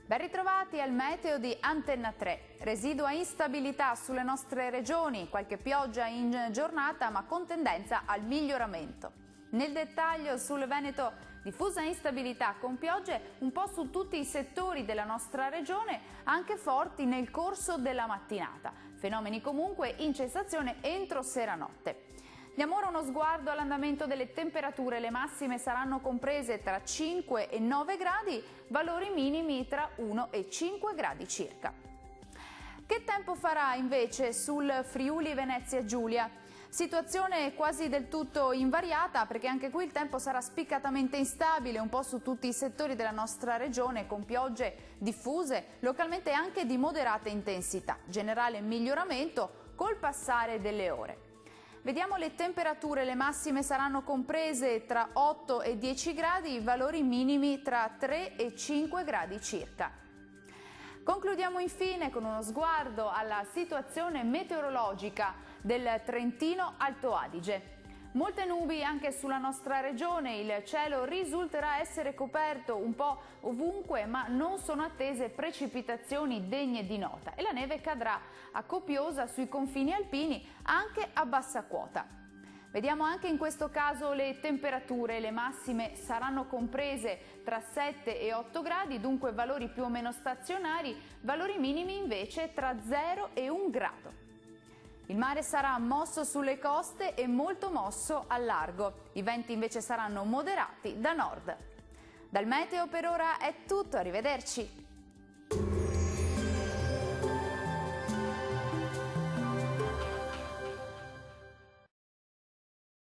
Ben ritrovati al meteo di Antenna 3. Residua instabilità sulle nostre regioni, qualche pioggia in giornata ma con tendenza al miglioramento. Nel dettaglio sul Veneto diffusa instabilità con piogge un po' su tutti i settori della nostra regione, anche forti nel corso della mattinata. Fenomeni comunque in cessazione entro sera-notte. Diamo ora uno sguardo all'andamento delle temperature. Le massime saranno comprese tra 5 e 9 gradi, valori minimi tra 1 e 5 gradi circa. Che tempo farà invece sul Friuli Venezia Giulia? Situazione quasi del tutto invariata, perché anche qui il tempo sarà spiccatamente instabile un po' su tutti i settori della nostra regione, con piogge diffuse, localmente anche di moderata intensità. Generale miglioramento col passare delle ore. Vediamo le temperature. Le massime saranno comprese tra 8 e 10 gradi, valori minimi tra 3 e 5 gradi circa. Concludiamo infine con uno sguardo alla situazione meteorologica del Trentino Alto Adige. Molte nubi anche sulla nostra regione, il cielo risulterà essere coperto un po' ovunque, ma non sono attese precipitazioni degne di nota e la neve cadrà a copiosa sui confini alpini anche a bassa quota. Vediamo anche in questo caso le temperature. Le massime saranno comprese tra 7 e 8 gradi, dunque valori più o meno stazionari, valori minimi invece tra 0 e 1 grado. Il mare sarà mosso sulle coste e molto mosso al largo. I venti invece saranno moderati da nord. Dal meteo per ora è tutto, arrivederci.